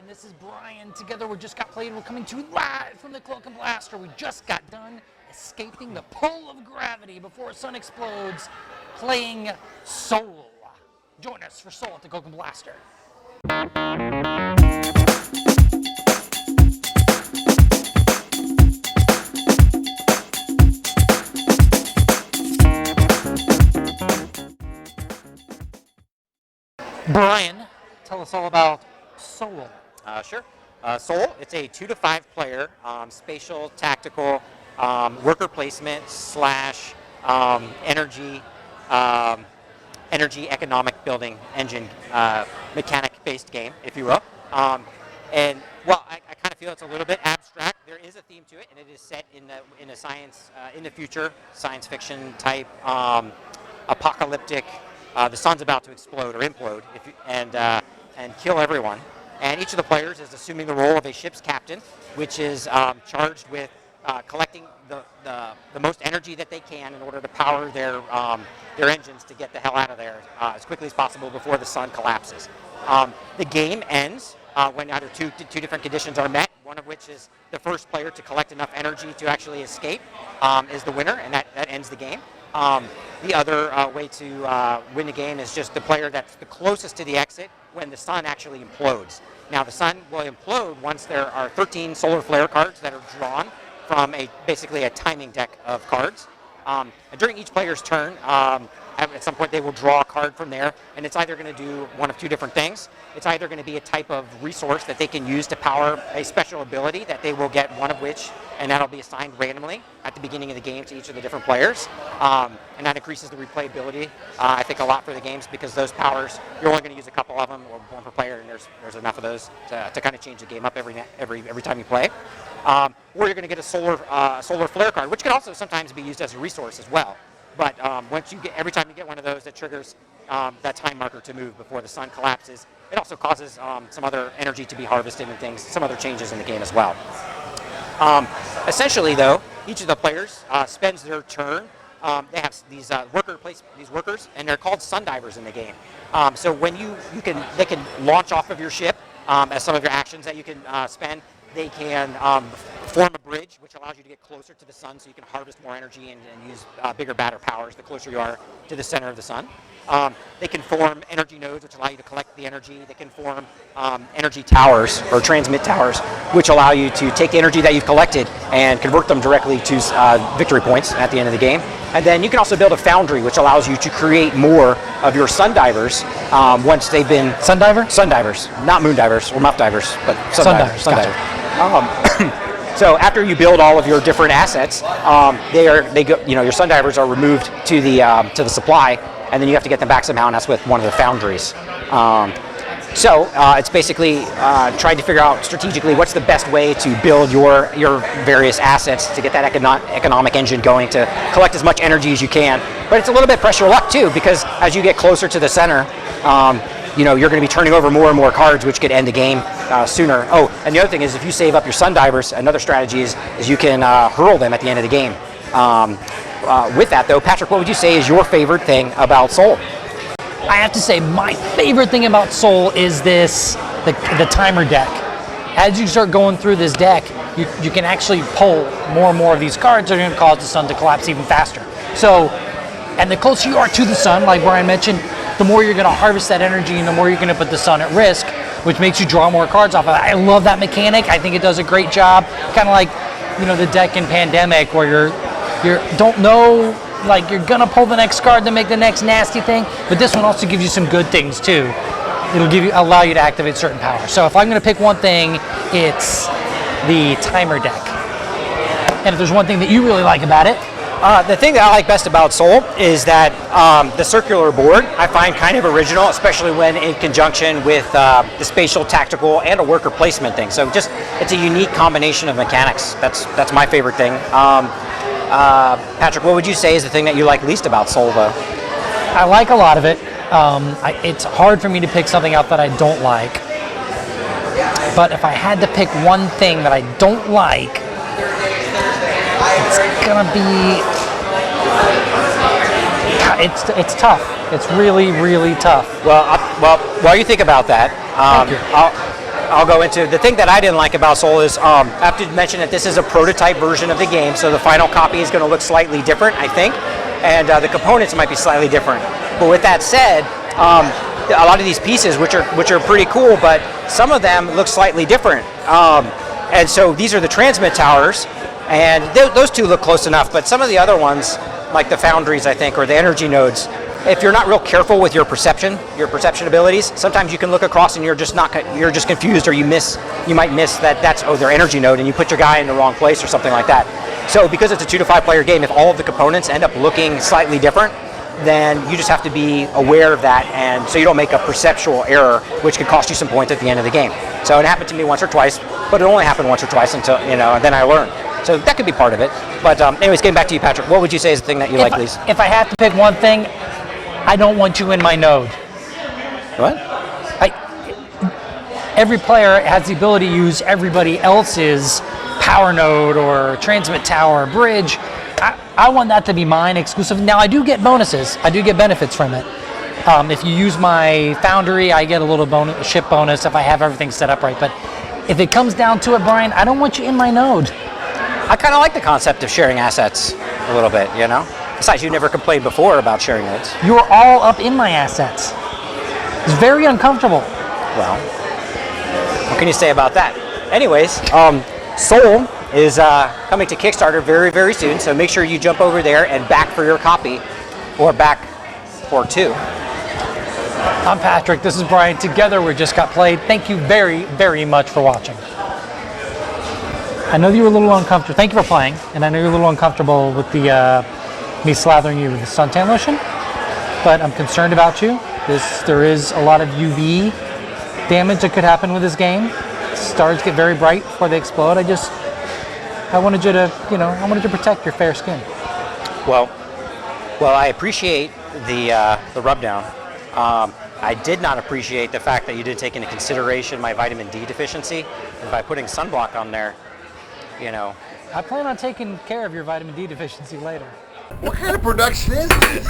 And this is Brian. Together we just got played. We're coming to you live from the Cloak and Blaster. We just got done escaping the pull of gravity before the sun explodes, playing Soul. Join us for Soul at the Cloak and Blaster. Brian, tell us all about Soul. Sure. Soul, it's a 2 to 5 player spatial tactical worker placement slash energy economic building engine mechanic based game, if you will. And well, I kind of feel it's a little bit abstract. There is a theme to it, and it is set in a science in the future, science fiction type apocalyptic. The sun's about to explode or implode and kill everyone. And each of the players is assuming the role of a ship's captain, which is charged with collecting the most energy that they can in order to power their engines to get the hell out of there as quickly as possible before the sun collapses. The game ends when either two different conditions are met, one of which is the first player to collect enough energy to actually escape is the winner, and that ends the game. The other way to win the game is just the player that's the closest to the exit when the sun actually implodes. Now, the sun will implode once there are 13 solar flare cards that are drawn from basically a timing deck of cards. And during each player's turn, at some point they will draw a card from there, and it's either going to do one of two different things. It's either going to be a type of resource that they can use to power a special ability that they will get one of which, and that'll be assigned randomly at the beginning of the game to each of the different players. And that increases the replayability, I think, a lot for the games, because those powers, you're only going to use a couple of them, or one per player, and there's enough of those to kind of change the game up every time you play. Or you're going to get a solar flare card, which can also sometimes be used as a resource as well. But every time you get one of those, that triggers that time marker to move before the sun collapses. It also causes some other energy to be harvested and things, some other changes in the game as well. Essentially, though, each of the players spends their turn. They have these workers, and they're called sun divers in the game. So when they can launch off of your ship as some of your actions that you can spend. They can form a bridge, which allows you to get closer to the sun, so you can harvest more energy and use bigger, badder powers the closer you are to the center of the sun. They can form energy nodes, which allow you to collect the energy. They can form energy towers, or transmit towers, which allow you to take the energy that you've collected and convert them directly to victory points at the end of the game. And then you can also build a foundry, which allows you to create more of your sun divers once they've been... Sun diver? Sun divers, not moon divers or muff divers, but sun divers. Gotcha. So after you build all of your different assets, your sun divers are removed to the supply, and then you have to get them back somehow, and that's with one of the foundries. So it's basically trying to figure out strategically what's the best way to build your various assets to get that economic engine going, to collect as much energy as you can. But it's a little bit pressure luck too, because as you get closer to the center, you're going to be turning over more and more cards, which could end the game sooner. Oh, and the other thing is, if you save up your sun divers, another strategy is you can hurl them at the end of the game. With that, though, Patrick, what would you say is your favorite thing about Soul? I have to say, my favorite thing about Soul is the timer deck. As you start going through this deck, you can actually pull more and more of these cards that are going to cause the sun to collapse even faster. So, and the closer you are to the sun, like Brian mentioned, the more you're going to harvest that energy, and the more you're going to put the sun at risk, which makes you draw more cards off of it. I love that mechanic. I think it does a great job. Kind of like, the deck in Pandemic, where you don't know, like, you're going to pull the next card to make the next nasty thing, but this one also gives you some good things too. It'll allow you to activate certain powers. So if I'm going to pick one thing, it's the timer deck. And if there's one thing that you really like about it, the thing that I like best about Soul is that the circular board I find kind of original, especially when in conjunction with the spatial, tactical, and a worker placement thing. So it's a unique combination of mechanics. That's my favorite thing. Patrick, what would you say is the thing that you like least about Soul, though? I like a lot of it. It's hard for me to pick something out that I don't like. But if I had to pick one thing that I don't like, it's gonna be... It's tough. It's really, really tough. Well, while you think about that, I'll go into. The thing that I didn't like about Soul is I have to mention that this is a prototype version of the game, so the final copy is going to look slightly different, I think, and the components might be slightly different. But with that said, a lot of these pieces, which are pretty cool, but some of them look slightly different. And so these are the transmit towers, and those two look close enough. But some of the other ones, like the foundries, I think, or the energy nodes, if you're not real careful with your perception abilities, sometimes you can look across and you're just confused, or you might miss that's their energy node, and you put your guy in the wrong place or something like that. So because it's a 2 to 5 player game, if all of the components end up looking slightly different, then you just have to be aware of that, and so you don't make a perceptual error, which could cost you some points at the end of the game. So it happened to me once or twice, but it only happened once or twice until, and then I learned. So that could be part of it. But anyways, getting back to you, Patrick, what would you say is the thing that you like least? If I have to pick one thing, I don't want you in my node. What? Every player has the ability to use everybody else's power node or transmit tower or bridge. I want that to be mine exclusive. Now, I do get bonuses. I do get benefits from it. If you use my foundry, I get a little ship bonus if I have everything set up right. But if it comes down to it, Brian, I don't want you in my node. I kind of like the concept of sharing assets a little bit, Besides, you never complained before about sharing nodes. You are all up in my assets. It's very uncomfortable. Well, what can you say about that? Anyways, Soul is coming to Kickstarter very, very soon, so make sure you jump over there and back for your copy, or back for 2. I'm Patrick, this is Brian. Together we just got played. Thank you very, very much for watching. I know that you were a little uncomfortable. Thank you for playing, and I know you're a little uncomfortable with the me slathering you with the suntan lotion, but I'm concerned about you. There is a lot of UV damage that could happen with this game. Stars get very bright before they explode. I wanted you to, I wanted to protect your fair skin. Well, I appreciate the rub down. I did not appreciate the fact that you didn't take into consideration my vitamin D deficiency, and by putting sunblock on there, I plan on taking care of your vitamin D deficiency later. What kind of production is this?